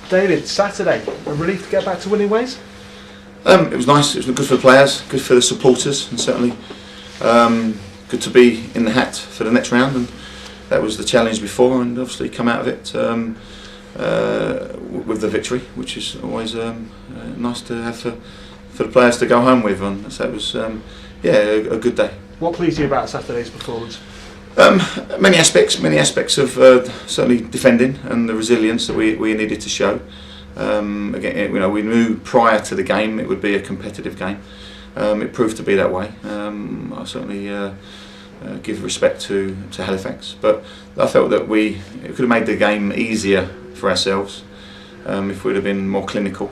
David, Saturday, a relief to get back to winning ways? It was nice. It was good for the players, good for the supporters, and certainly good to be in the hat for the next round. And that was the challenge before, and obviously come out of it with the victory, which is always nice to have for the players to go home with. And so it was, a good day. What pleased you about Saturday's performance? Many aspects of certainly defending and the resilience that we needed to show. Again, we knew prior to the game it would be a competitive game. It proved to be that way. I certainly give respect to Halifax, but I felt that it could have made the game easier for ourselves if we'd have been more clinical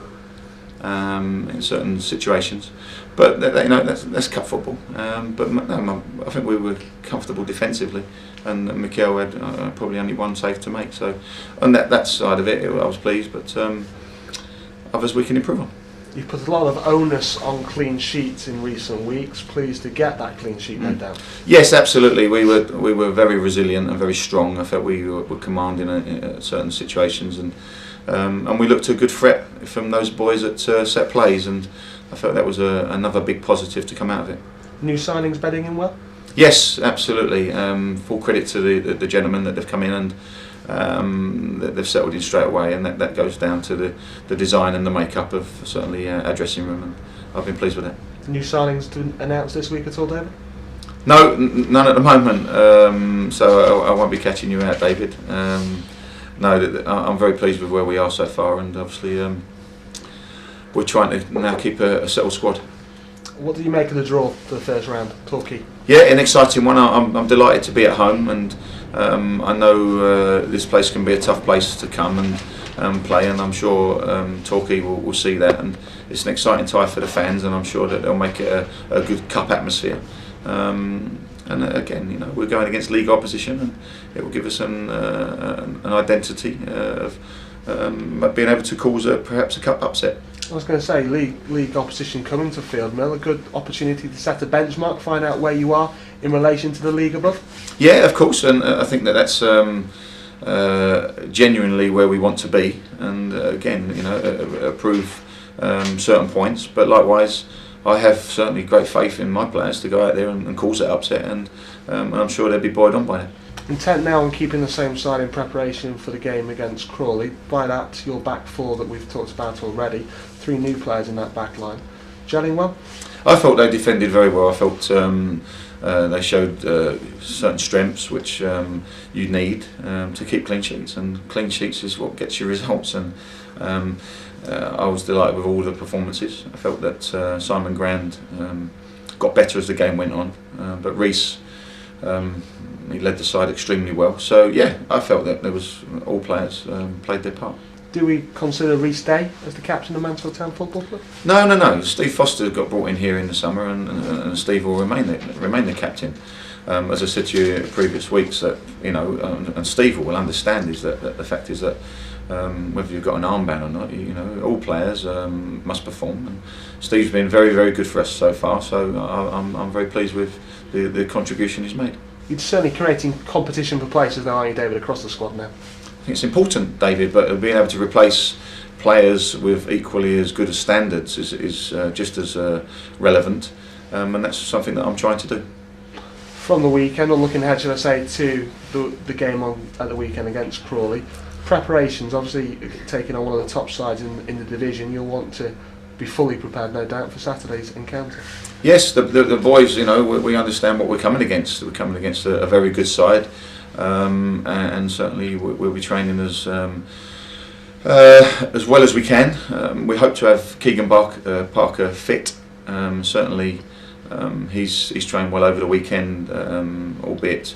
in certain situations. But that's cup football. But no, I think we were comfortable defensively, and Mikel had probably only one save to make. So on that side of it, I was pleased. But others we can improve on. You've put a lot of onus on clean sheets in recent weeks. Pleased to get that clean sheet head down. Yes, absolutely. We were very resilient and very strong. I felt we were commanding in certain situations, and we looked a good threat from those boys at set plays, and I felt that was another big positive to come out of it. New signings bedding in well? Yes, absolutely. Full credit to the gentlemen that have come in and that they've settled in straight away, and that goes down to the design and the makeup of certainly our dressing room, and I've been pleased with that. New signings to announce this week at all, David? No, none at the moment. So I won't be catching you out, David. No, I'm very pleased with where we are so far, and obviously we're trying to now keep a settled squad. What do you make of the draw for the first round, Torquay? Yeah, an exciting one. I'm delighted to be at home, and I know this place can be a tough place to come and play, and I'm sure Torquay will see that, and it's an exciting tie for the fans, and I'm sure that they'll make it a good cup atmosphere. And again, we're going against league opposition, and it will give us an identity of being able to cause perhaps a cup upset. I was going to say, league opposition coming to Field Mill, a good opportunity to set a benchmark, find out where you are in relation to the league above. Yeah, of course, and I think that's genuinely where we want to be, and again, approve certain points. But likewise, I have certainly great faith in my players to go out there and cause that upset, and I'm sure they'll be buoyed on by it. Intent now on keeping the same side in preparation for the game against Crawley. By that, your back four that we've talked about already, 3 new players in that back line. Gelling well? I felt they defended very well. I felt they showed certain strengths which you need to keep clean sheets, and clean sheets is what gets you results. And I was delighted with all the performances. I felt that Simon Grand got better as the game went on, but Reece, he led the side extremely well. So yeah, I felt that there was all players played their part. Do we consider Reece Day as the captain of Mansfield Town Football Club? No. Steve Foster got brought in here in the summer, and Steve will remain the captain. As I said to you in previous weeks, that and Steve will understand is that the fact is that whether you've got an armband or not, all players must perform. And Steve's been very, very good for us so far. So I'm very pleased with the contribution he's made. You're certainly creating competition for places now, aren't you, David, across the squad now? I think it's important, David, but being able to replace players with equally as good as standards is just as relevant, and that's something that I'm trying to do. From the weekend, or looking ahead, should I say, to the game at the weekend against Crawley, preparations, obviously taking on one of the top sides in the division, you'll want to be fully prepared, no doubt, for Saturday's encounter. Yes, the boys, we understand what we're coming against. We're coming against a very good side, and certainly we'll be training as well as we can. We hope to have Keegan Parker fit. Certainly, he's trained well over the weekend, albeit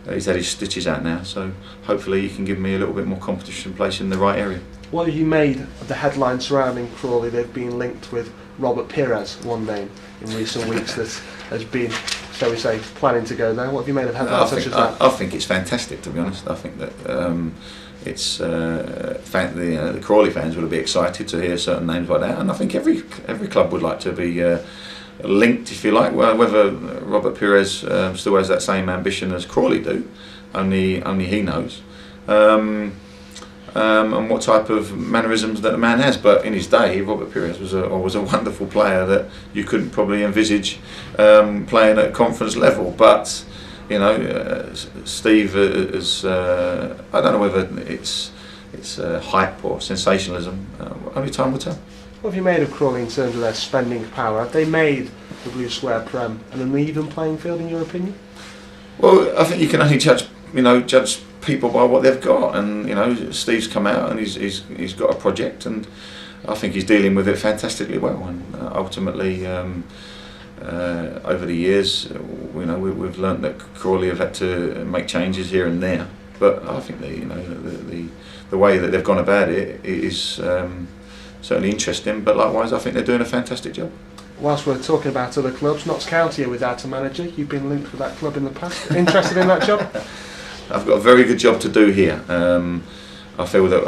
he's had his stitches out now. So hopefully, he can give me a little bit more competition place in the right area. What have you made of the headlines surrounding Crawley? They've been linked with Robert Pires, one name in recent weeks that has been, shall we say, planning to go there. What have you made of headlines such as that? I think it's fantastic, to be honest. I think that it's the Crawley fans would be excited to hear certain names like that, and I think every club would like to be linked, if you like. Well, whether Robert Pires still has that same ambition as Crawley do, only he knows. and what type of mannerisms that the man has. But in his day, Robert Pires was a wonderful player that you couldn't probably envisage playing at conference level. But Steve is I don't know whether it's hype or sensationalism. Only time will tell. What have you made of Crawley in terms of their spending power? Have they made the Blue Square Prem an uneven playing field in your opinion? Well, I think you can only judge people by what they've got, and Steve's come out and he's got a project, and I think he's dealing with it fantastically well. And ultimately, over the years, we've learnt that Crawley have had to make changes here and there. But I think the way that they've gone about it is certainly interesting. But likewise, I think they're doing a fantastic job. Whilst we're talking about other clubs, Notts County are without a manager. You've been linked with that club in the past. Interested in that job? I've got a very good job to do here. I feel that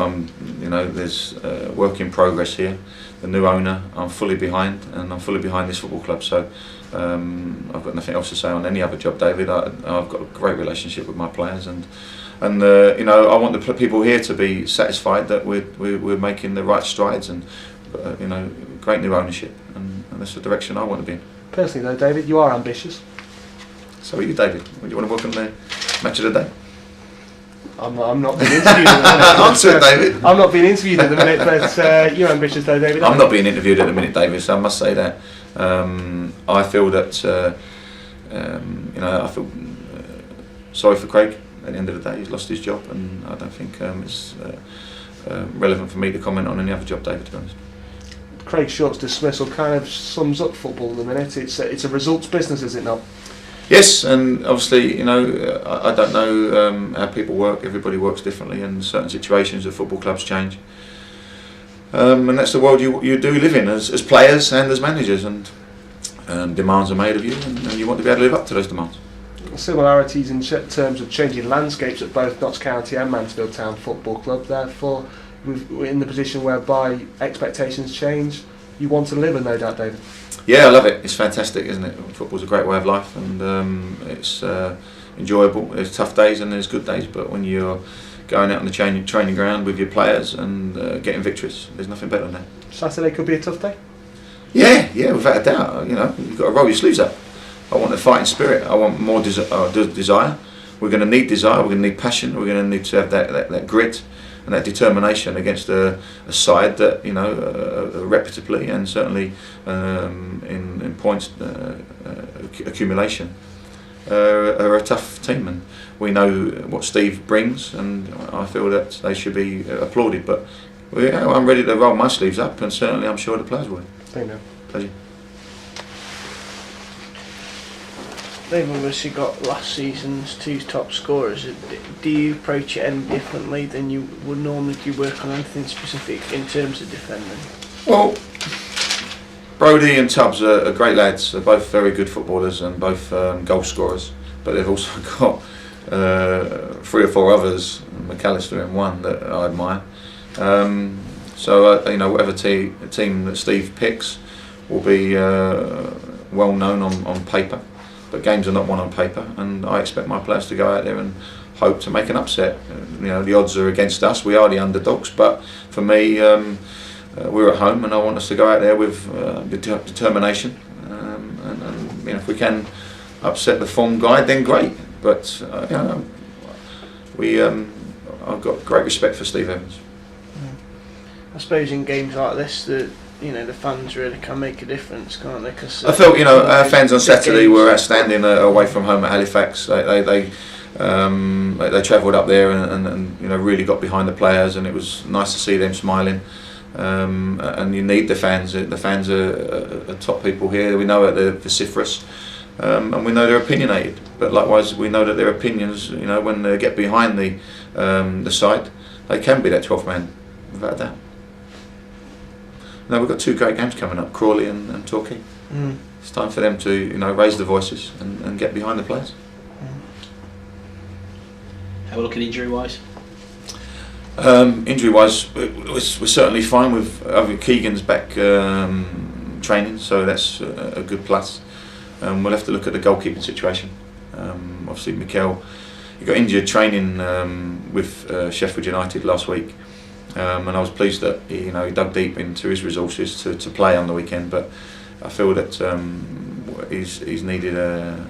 there's work in progress here. The new owner, I'm fully behind, and I'm fully behind this football club. So I've got nothing else to say on any other job, David. I've got a great relationship with my players, and I want the people here to be satisfied that we're making the right strides, and great new ownership, and that's the direction I want to be in. Personally, though, David, you are ambitious. So are you, David? Do you want to welcome the match of the day? I'm not being interviewed at the minute. Answer it, David. I'm not being interviewed at the minute, but you're ambitious though, David. I'm not being interviewed at the minute, David, so I must say that. I feel that, I feel sorry for Craig at the end of the day. He's lost his job, and I don't think it's relevant for me to comment on any other job, David, to be honest. Craig Short's dismissal kind of sums up football in the minute. It's a results business, is it not? Yes, and obviously, I don't know how people work. Everybody works differently, and in certain situations, the football clubs change. And that's the world you do live in as players and as managers, and demands are made of you, and you want to be able to live up to those demands. Similarities in terms of changing landscapes at both Notts County and Mansfield Town Football Club. Therefore, we're in the position whereby expectations change. You want to live, and no doubt, David. Yeah, I love it. It's fantastic, isn't it? Football's a great way of life, and it's enjoyable. There's tough days and there's good days, but when you're going out on the training ground with your players and getting victories, there's nothing better than that. Saturday could be a tough day? Yeah, without a doubt. You've got to roll your sleeves up. I want a fighting spirit. I want more desire. We're going to need desire, we're going to need passion, we're going to need to have that grit and that determination against a side that reputably and certainly in points accumulation are a tough team, and we know what Steve brings, and I feel that they should be applauded. But I'm ready to roll my sleeves up, and certainly I'm sure the players will. Thank you. Pleasure. They've obviously got last season's two top scorers. Do you approach it any differently than you would normally? Do you work on anything specific in terms of defending? Well, Brodie and Tubbs are great lads. They're both very good footballers and both goal scorers. But they've also got 3 or 4 others, McAllister in one, that I admire. So whatever team that Steve picks will be well known on paper. But games are not won on paper, and I expect my players to go out there and hope to make an upset. The odds are against us. We are the underdogs, but for me, we're at home, and I want us to go out there with determination. And if we can upset the form guide, then great. But I've got great respect for Steve Evans. I suppose in games like this, the fans really can make a difference, can't they? Cause, I felt our fans on Saturday were outstanding away from home at Halifax. They travelled up there and really got behind the players, and it was nice to see them smiling. And you need the fans. The fans are top people here. We know that they're vociferous, and we know they're opinionated. But likewise, we know that their opinions, when they get behind the side, they can be that 12th man, without a doubt. Now we've got 2 great games coming up, Crawley and Torquay. It's time for them to raise the voices and get behind the players. How are we looking injury-wise? Injury-wise, we're certainly fine with Keegan's back training, so that's a good plus. We'll have to look at the goalkeeping situation. Obviously, Mikel, he got injured training with Sheffield United last week. and I was pleased that he dug deep into his resources to play on the weekend. But I feel that he's needed a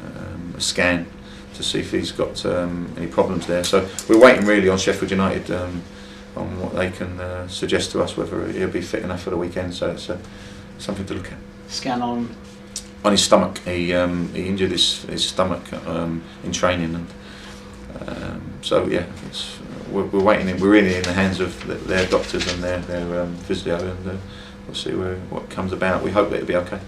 scan to see if he's got any problems there. So we're waiting really on Sheffield United on what they can suggest to us, whether he'll be fit enough for the weekend. So it's something to look at. Scan on his stomach. He injured his stomach in training, and so yeah, we're waiting. We're really in the hands of their doctors and their physio, and we'll see what comes about. We hope that it'll be okay.